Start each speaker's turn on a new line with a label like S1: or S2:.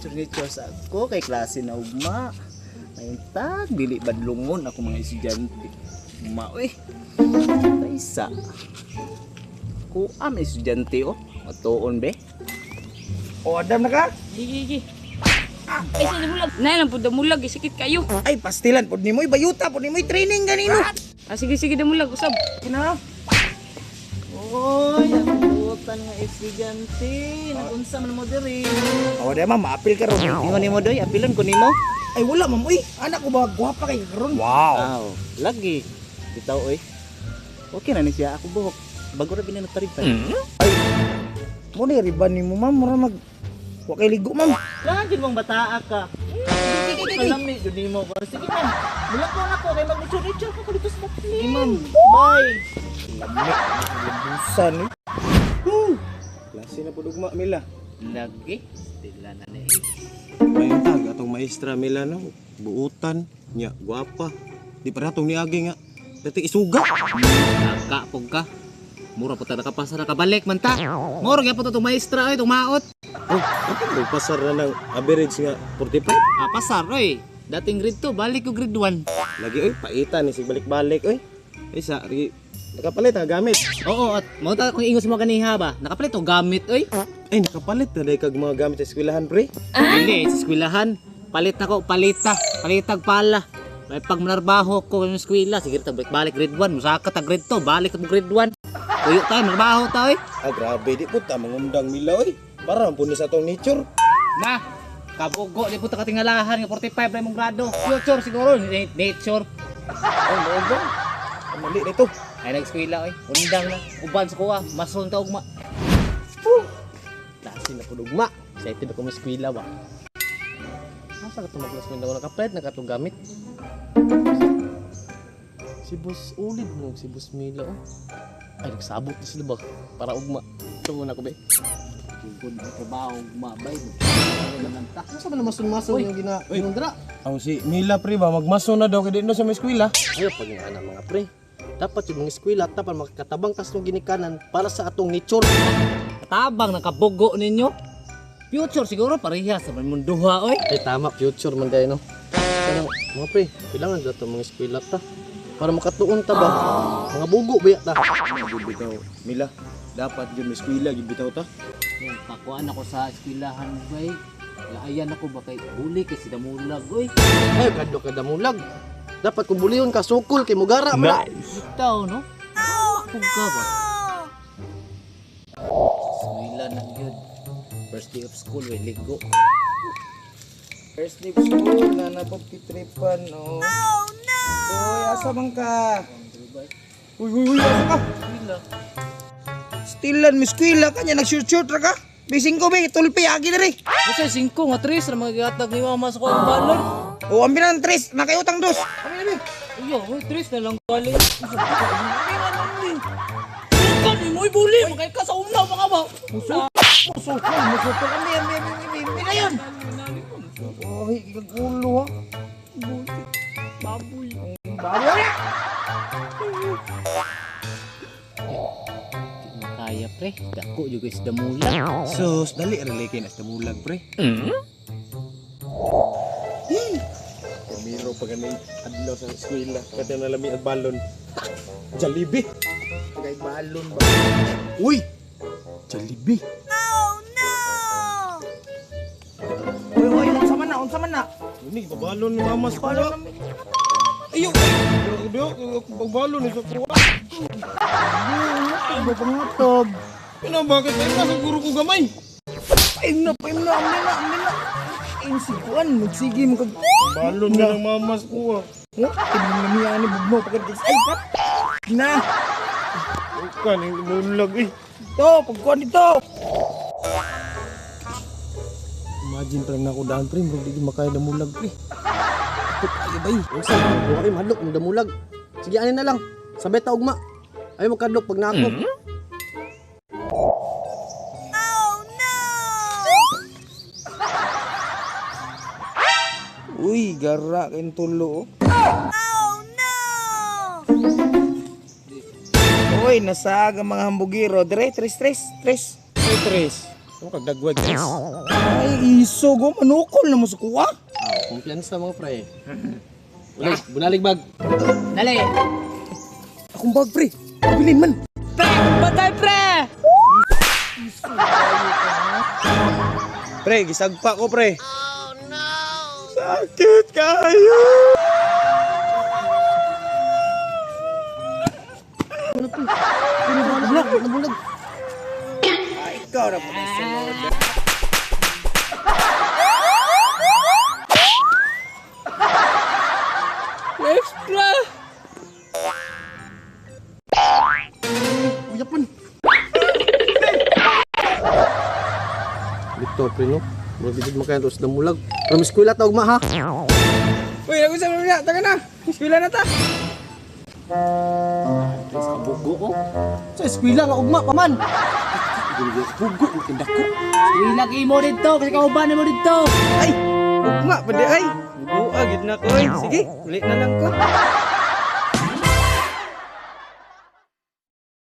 S1: nature sa ako kay klase na ugma. Ngayon tag dili badlungon ako mga estudyante. Ugma oy. Isa. Ko am estudyante oh. Matuon be. O Adam na ka?
S2: Gigi. Ay sa mulag. Nay lang pud mulag sikit kayo.
S1: Ay pastilan pud nimoy bayuta pud nimoy training ganino.
S2: Sige mulag usab.
S1: Kina. Oy, nabutan nga estudyante. Nagunsa man mo diri. O di ma maapil ka ron. Ingon nimo doy, apilon ko nimo.
S3: Ay wala ma'am, uy. Anak ko ba gwapa kay karon?
S1: Wow. Lagi. Bitaw oy. Okay na ni siya ako buhok. Bago ra binanot taripan.
S3: Ay. Mo ni riban nimo ma'am, mura mag wa kay ligo ma'am.
S1: Lagi mong bataa ka. Kalami jud nimo. Sige man. Bulak ko na ko kay mag-lecture ko dito sa bakli.
S3: Ma'am.
S1: Bye.
S3: Labusan ni. Klase na pud ugma Mila.
S1: Lagi. Tila na ni.
S4: Mayang tag atong maestra Mila no, buutan nya gwapa. Di pa natong niagi nga. Dati isuga.
S1: Naka pog ka. Mura pa ta nakapasa nakabalik man ta. Mura gyapon to maestra ay tumaot.
S4: Oh, ako pasar na ng average nga 45.
S1: Pasar oy. Dating grade 2, balik ko grade 1.
S4: Lagi oy paita ni sig balik-balik oy. Isa ri nakapalit ang gamit.
S1: Oo, at mo ta kung ingos mo kaniha ba. Nakapalit og gamit oy.
S4: Ay nakapalit na dai kag mga gamit sa eskwelahan pre.
S1: Dili sa eskwelahan. Palit nako, palitag pala. May pag manarbaho ko sa eskwela, sige ta balik grade 1, musaka ta grade 2, balik ta grade 1. Tuyo tayo, manarbaho ta oy.
S4: Ah grabe di puta mangundang Mila oy. Para man sa atong nature.
S1: Na, kabugo di po ta katingalahan nga 45 na imong grado. Future siguro, nature.
S4: Oh, mo mali nito.
S1: Ay nag-eskwela oy. Undang na, uban sa kuha, mason ta ugma.
S4: Klase na pud ugma. Excited ako mo eskwela ba. Asa ka tumaglas man daw nakapalit na katong gamit. Si Boss Ulid mo, si Boss Mila oh. Ay nagsabot na sila ba para ugma. Tungo na ko be.
S1: Sugod na trabaho ugma bay.
S4: Ano sa man masun-masun yung ginundra? Ang si Mila pre ba magmason na daw kay di no sa may eskwela. Ayo pag nga na mga pre. Dapat yung mga eskwela dapat makatabang tas ng ginikanan para sa atong nature.
S1: Tabang ng kabugo ninyo. Future siguro parehas sa munduha oy.
S4: Ay tama, future man kayo no. Pero mga pre, kailangan daw itong mga eskwela ta. Para makatuon ta ba? Mga bugo ba ta? Bitaw, Mila, dapat yun may eskwela, bitaw ta.
S1: Yung pakuan ako sa eskwelahan bay. Laayan ako ba kay huli kay si Damulag oy.
S4: Ay, kadto ka damulag. Dapat kung buliyon ka, sukol kay Mugara.
S1: Bitaw no? Pugka ba? Eskwela na yun. First day of school, we ligo.
S3: First day of school na napagtitripan no. Oh no. Oy, asa man ka? Uy, asa ka? Stilan miskwila kanya nag-shoot ra ka? Bising ko be, tulpi agi diri.
S1: Kasi 5 nga 3 na magigatag ni mama sa kong balon.
S3: O ambilan tres, nakayutang dos. Ambil be.
S1: Iyo, 3 na lang gali. Bukan ni mo'y buli, magay ka sa umlaw mga ba?
S3: Musok kami, ambil yan. Oh, ikagulo ha.
S1: Baboy.
S3: Baboy.
S1: Kaya pre, dako juga sa Damulag.
S4: Sus, dali relay na sa damulag, pre. Kamiro pa ganun adlaw sa eskwela. Kaya nalami ang balon. Jollibee.
S3: Kay balon ba?
S4: Uy! Jollibee.
S3: Oy, unsa man na?
S4: Ini pabalon ni mama sa kuha. Ayo! Pabalon ni sa kuha.
S3: Ano pangatag?
S4: Ano, bakit? Ay, nasa guru ko gamay.
S3: Paim na, ambil na. Insiguan, magsige mo kag...
S4: Balon na ng mama sa kuha.
S3: Tingnan na niya ni Bugno, pagkakit ay kat! Na!
S4: Bukan, yung imulag eh.
S3: Ito, pagkuhan dito!
S4: Imagine pa lang na ako daan, pre. Hindi ko makaya damulag, pre. Kapit kayo ba yun? Huwag sa'yo, huwag kayo mahadlok ng damulag. Sige, anin na lang. Sabay ta, ugma. Ayaw magkadlok pag naakot.
S3: Uy, gara kayong tulo. Uy, nasaga mga hambugiro. Dire, tres.
S4: Tres. Ano kagdagwag guys?
S3: Ay, iso go, manukol na mo sa kuha.
S4: Kumpiyansa mga pre. Ulit, bunalig bag.
S2: Dali.
S3: Akong bag, pre. Pabilin man.
S2: Pre, batay pre!
S3: Pre, gisagpa ko, pre. Oh, no! Sakit kayo!
S4: Nabulag.
S3: Ikaw na po sunod.
S2: Extra!
S4: Uyapan. Dito, pre, no? Murag dito makayan to sa damulag. Pero may eskwela tawag ma, ha?
S3: Uy, nag-usap na niya. Taka na. Eskwela na ta.
S4: Sa bugo, oh.
S3: Sa eskwela nga ugma pa man.
S4: Bugo, tindak ko.
S2: Ilagay mo dito kasi kaubanan mo dito.
S3: Ay, ugma pa di ay. Buagid na ko. Sige, ulit na lang ko.